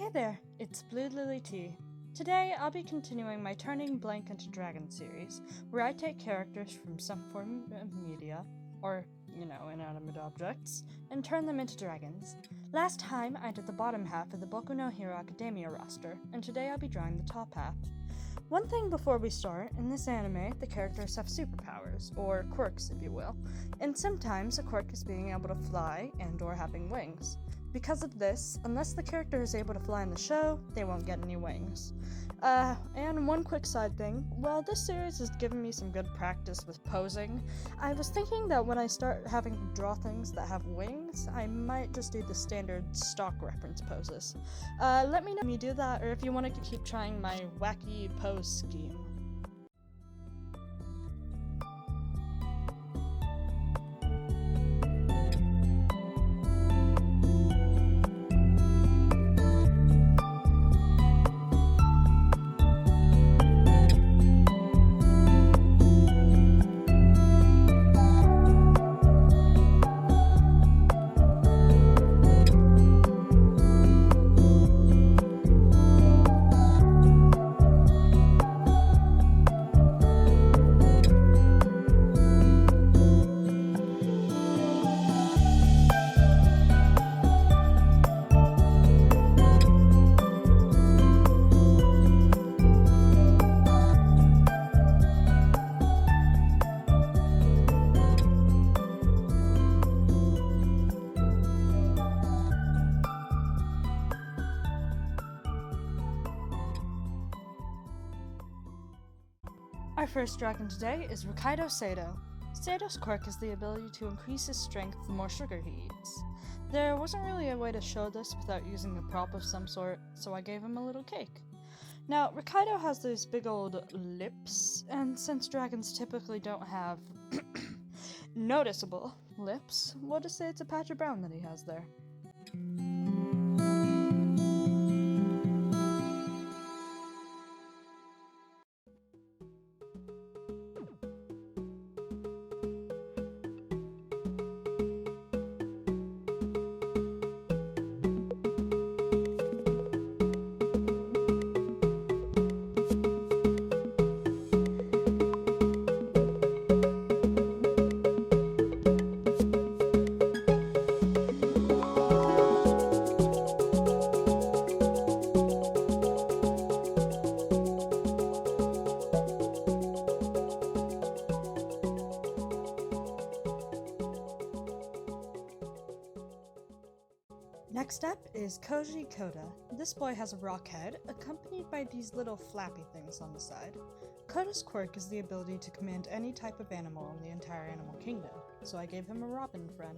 Hey there, it's Blue Lily T. Today, I'll be continuing my Turning Blank into Dragon series, where I take characters from some form of media, or, inanimate objects, and turn them into dragons. Last time, I did the bottom half of the Boku no Hero Academia roster, and today I'll be drawing the top half. One thing before we start, in this anime, the characters have superpowers, or quirks if you will, and sometimes a quirk is being able to fly and or having wings. Because of this, unless the character is able to fly in the show, they won't get any wings. And one quick side thing, while this series has given me some good practice with posing, I was thinking that when I start having to draw things that have wings, I might just do the standard stock reference poses. Let me know if you do that, or if you want to keep trying my wacky pose scheme. Our first dragon today is Rikaido Sato. Sato's quirk is the ability to increase his strength the more sugar he eats. There wasn't really a way to show this without using a prop of some sort, so I gave him a little cake. Now, Rikaido has these big old lips, and since dragons typically don't have noticeable lips, we'll just say it's a patch of brown that he has there. Next up is Koji Koda. This boy has a rock head, accompanied by these little flappy things on the side. Koda's quirk is the ability to command any type of animal in the entire animal kingdom, so I gave him a robin friend.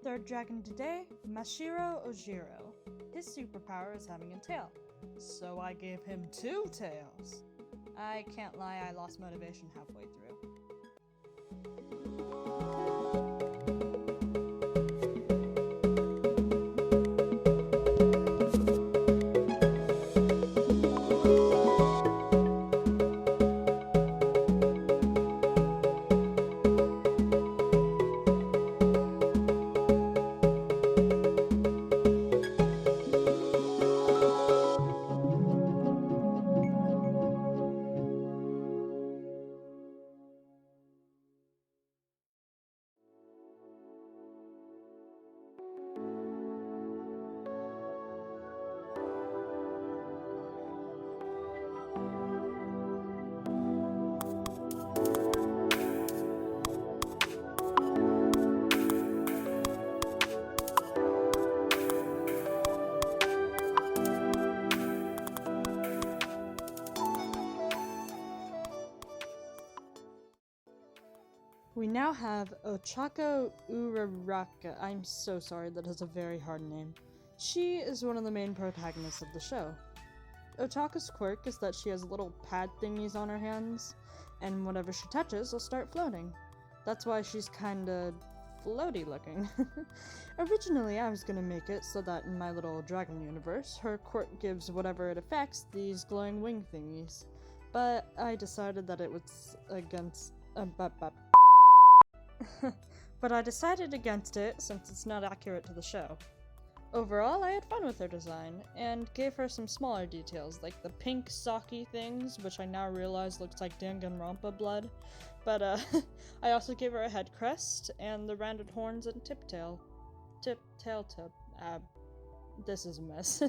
Third dragon today, Mashiro Ogiro. His superpower is having a tail, so I gave him 2 tails. I can't lie, I lost motivation halfway through. we now have Otaku Uraka. I'm so sorry, that is a very hard name. She is one of the main protagonists of the show. Otaku's quirk is that she has little pad thingies on her hands, and whatever she touches will start floating. That's why she's kinda floaty looking. Originally, I was gonna make it so that in my little dragon universe, her quirk gives whatever it affects these glowing wing thingies. But I decided that it was against... but I decided against it since it's not accurate to the show. Overall, I had fun with her design, and gave her some smaller details, like the pink socky things, which I now realize looks like Danganronpa blood. But I also gave her a head crest, and the rounded horns and tail tip. This is a mess.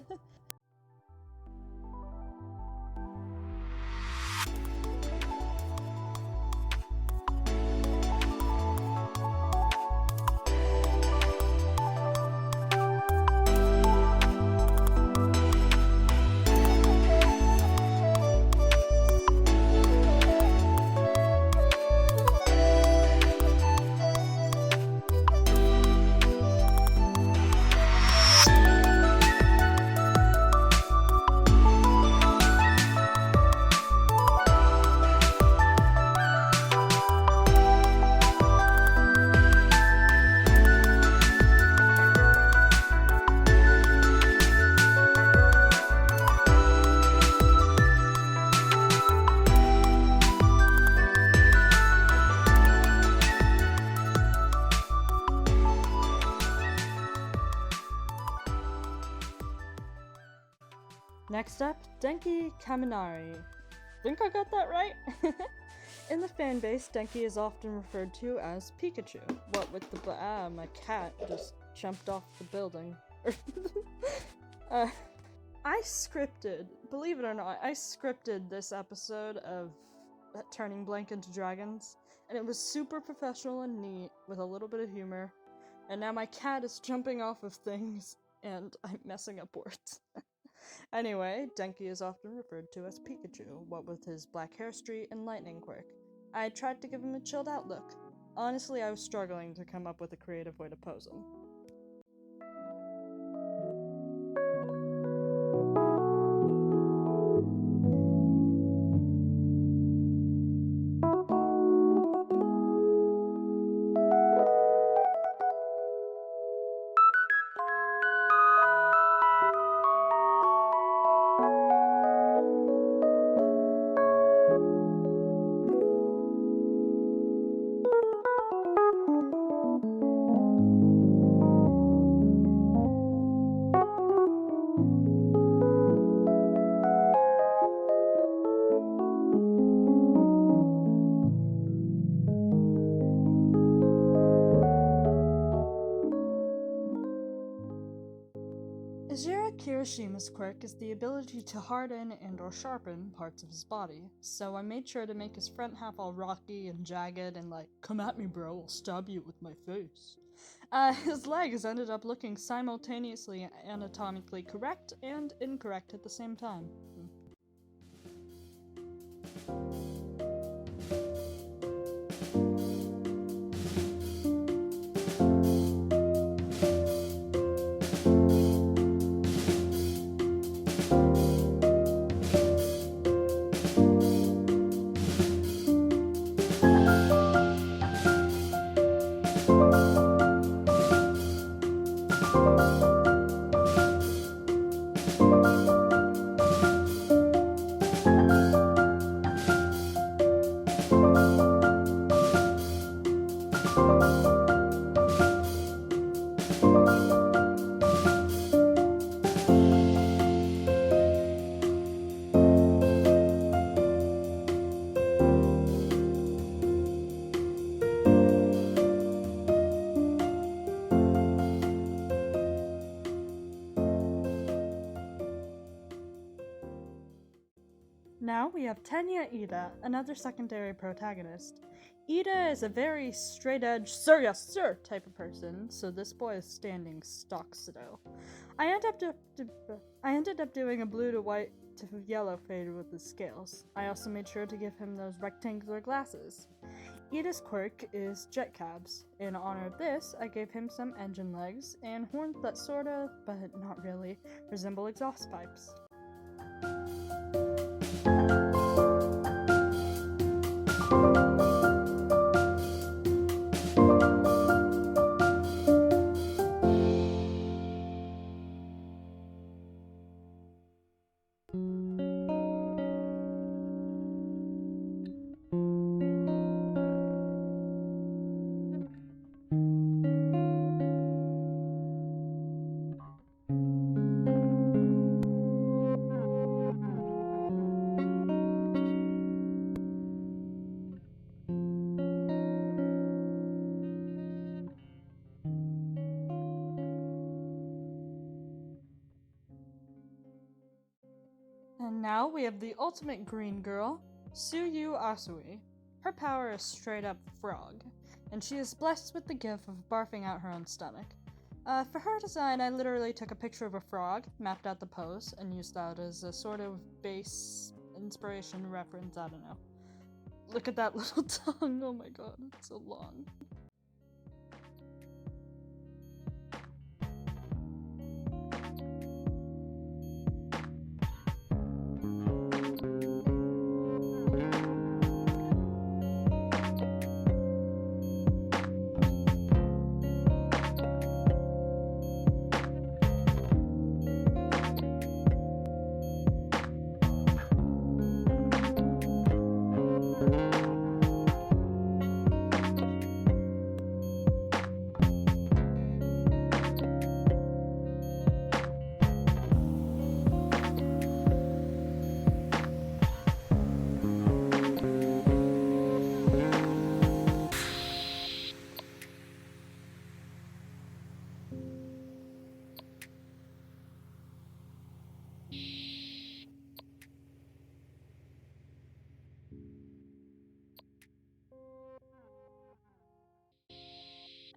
Next up, Denki Kaminari. Think I got that right? In the fanbase, Denki is often referred to as Pikachu. What with the my cat just jumped off the building. I scripted, believe it or not, I scripted this episode of Turning Blank into Dragons, and it was super professional and neat, with a little bit of humor, and now my cat is jumping off of things, and I'm messing up words. Anyway, Denki is often referred to as Pikachu, what with his black hair streak and lightning quirk. I tried to give him a chilled out look. Honestly, I was struggling to come up with a creative way to pose him. Kirishima's quirk is the ability to harden and or sharpen parts of his body, so I made sure to make his front half all rocky and jagged and like, come at me bro, I'll stab you with my face. His legs ended up looking simultaneously anatomically correct and incorrect at the same time. Now we have Tanya Ida, another secondary protagonist. Ida is a very straight-edge, sir, yes, sir, type of person, so this boy is standing stock still. I ended up doing a blue to white to yellow fade with the scales. I also made sure to give him those rectangular glasses. Ida's quirk is jet cabs. In honor of this, I gave him some engine legs and horns that sort of, but not really, resemble exhaust pipes. And now we have the ultimate green girl, Suyou Asui. Her power is straight up frog, and she is blessed with the gift of barfing out her own stomach. For her design, I literally took a picture of a frog, mapped out the pose, and used that as a sort of base inspiration reference, I don't know. Look at that little tongue, oh my god, it's so long.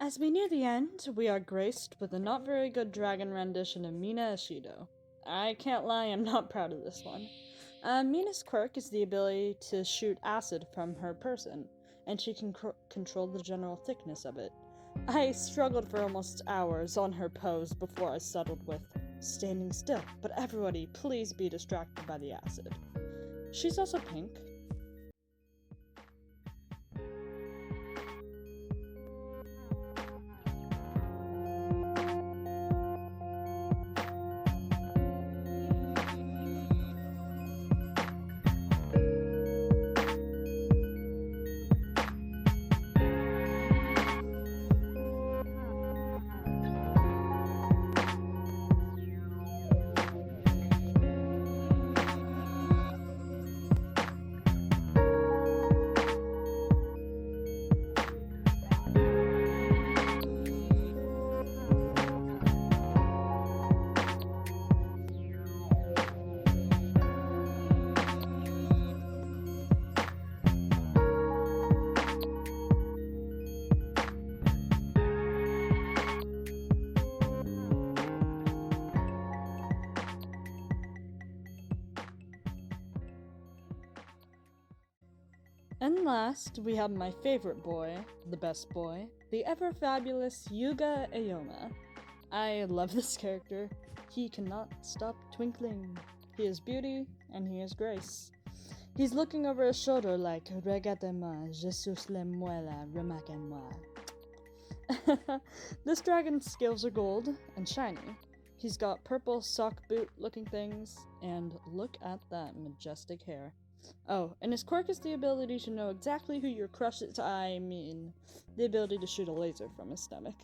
As we near the end, we are graced with a not very good dragon rendition of Mina Ishido. I can't lie, I'm not proud of this one. Mina's quirk is the ability to shoot acid from her person, and she can control the general thickness of it. I struggled for almost hours on her pose before I settled with standing still, but everybody please be distracted by the acid. She's also pink. And last, we have my favorite boy, the best boy, the ever-fabulous Yuga Aoma. I love this character. He cannot stop twinkling. He is beauty, and he is grace. He's looking over his shoulder like, Regardez-moi, je suis le moelle, remarquez-moi. This dragon's scales are gold and shiny. He's got purple sock boot looking things, and look at that majestic hair. Oh, and his quirk is the ability to know exactly who your crush is. I mean, the ability to shoot a laser from his stomach.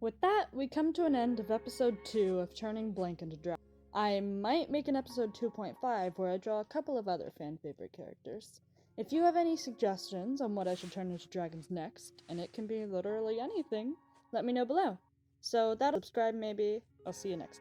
With that, we come to an end of episode 2 of Turning Blank into Dragon. I might make an episode 2.5 where I draw a couple of other fan favorite characters. If you have any suggestions on what I should turn into dragons next, and it can be literally anything, let me know below. So that'll subscribe maybe. I'll see you next time.